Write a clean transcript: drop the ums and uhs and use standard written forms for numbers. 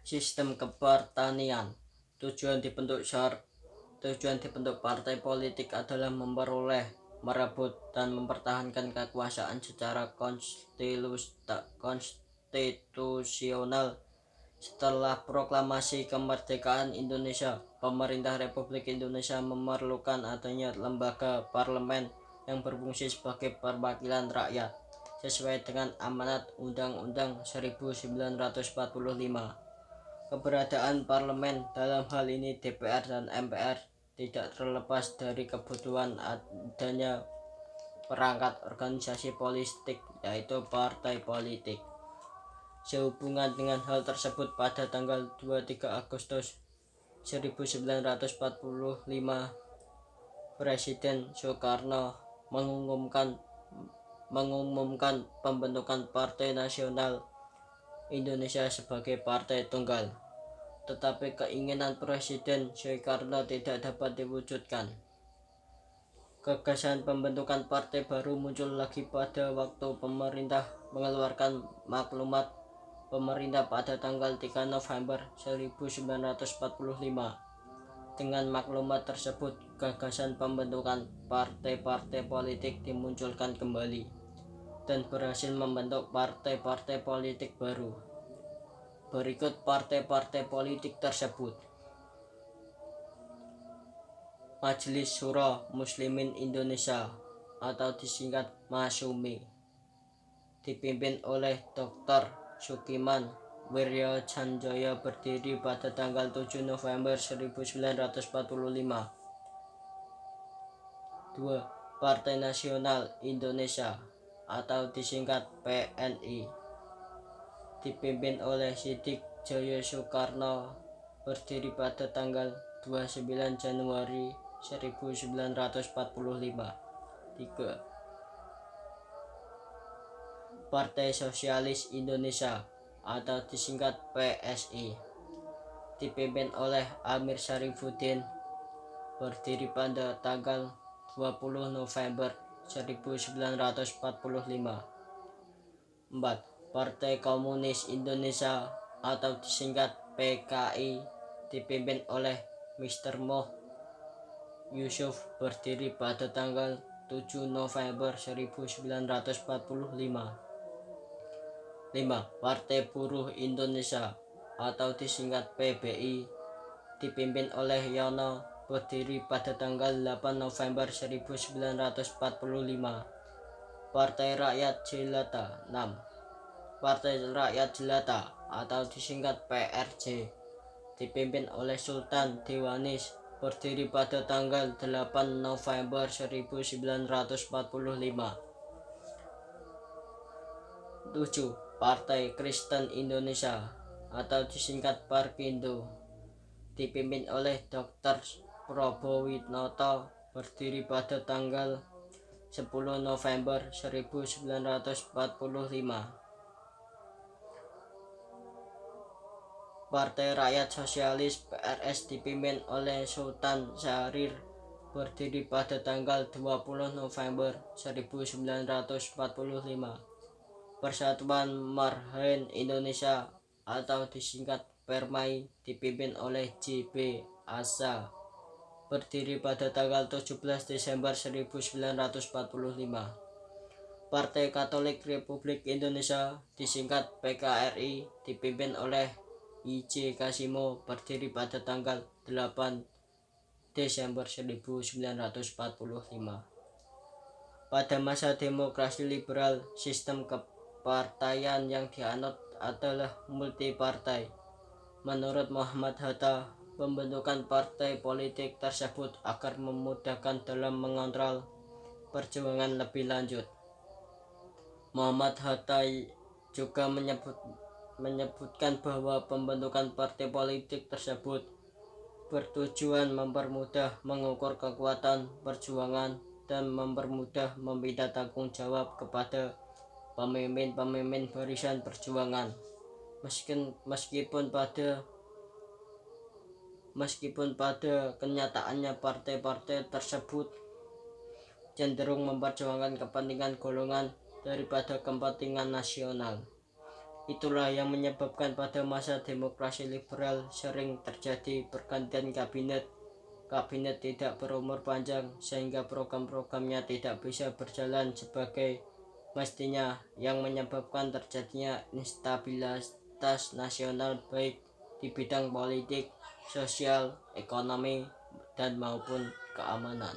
Sistem kepartanian. Tujuan dibentuk partai politik adalah memperoleh, merebut, dan mempertahankan kekuasaan secara konstitusional. Setelah proklamasi kemerdekaan Indonesia, pemerintah Republik Indonesia memerlukan adanya lembaga parlemen yang berfungsi sebagai perwakilan rakyat sesuai dengan amanat Undang-Undang 1945. Keberadaan parlemen, dalam hal ini DPR dan MPR, tidak terlepas dari kebutuhan adanya perangkat organisasi politik, yaitu partai politik. Sehubungan dengan hal tersebut, pada tanggal 23 Agustus 1945, Presiden Soekarno mengumumkan pembentukan Partai Nasional Indonesia sebagai partai tunggal. Tetapi keinginan Presiden Soekarno tidak dapat diwujudkan. Gagasan pembentukan partai baru muncul lagi pada waktu pemerintah mengeluarkan maklumat pemerintah pada tanggal 3 November 1945. Dengan maklumat tersebut, gagasan pembentukan partai-partai politik dimunculkan kembali dan berhasil membentuk partai-partai politik baru. Berikut partai-partai politik tersebut. Majelis Syuro Muslimin Indonesia atau disingkat MASUMI, dipimpin oleh Dr. Sukiman Wiryocandjoyo, berdiri pada tanggal 7 November 1945. 2. Partai Nasional Indonesia atau disingkat PNI, dipimpin oleh Sidik Joyo Soekarno, berdiri pada tanggal 29 Januari 1945. 3. Partai Sosialis Indonesia atau disingkat PSI, dipimpin oleh Amir Syarifuddin, berdiri pada tanggal 20 November 1945. 4. Partai Komunis Indonesia atau disingkat PKI, dipimpin oleh Mr. Moh Yusuf, berdiri pada tanggal 7 November 1945. 5. Partai Buruh Indonesia atau disingkat PBI, dipimpin oleh Yono, berdiri pada tanggal 8 November 1945. Partai Rakyat Jelata. 6. Partai Rakyat Jelata atau disingkat PRJ, dipimpin oleh Sultan Dewanis, berdiri pada tanggal 8 November 1945. 7. Partai Kristen Indonesia atau disingkat Parkindo, dipimpin oleh Dr. Probowinoto, berdiri pada tanggal 10 November 1945. Partai Rakyat Sosialis PRS, dipimpin oleh Sultan Syahrir, berdiri pada tanggal 20 November 1945. Persatuan Marhaen Indonesia atau disingkat Permai, dipimpin oleh J.B. Asa, berdiri pada tanggal 17 Desember 1945. Partai Katolik Republik Indonesia disingkat PKRI, dipimpin oleh I.J. Kasimo, berdiri pada tanggal 8 Desember 1945. Pada masa demokrasi liberal, sistem kepartaian yang dianut adalah multipartai. Menurut Muhammad Hatta, pembentukan partai politik tersebut agar memudahkan dalam mengontrol perjuangan lebih lanjut. Muhammad Hatta juga menyebutkan bahwa pembentukan partai politik tersebut bertujuan mempermudah mengukur kekuatan perjuangan dan mempermudah meminta tanggung jawab kepada pemimpin-pemimpin barisan perjuangan. Meskipun pada kenyataannya partai-partai tersebut cenderung memperjuangkan kepentingan golongan daripada kepentingan nasional. Itulah yang menyebabkan pada masa demokrasi liberal sering terjadi pergantian kabinet. Kabinet tidak berumur panjang sehingga program-programnya tidak bisa berjalan sebagai mestinya, yang menyebabkan terjadinya instabilitas nasional baik di bidang politik, sosial, ekonomi, dan maupun keamanan.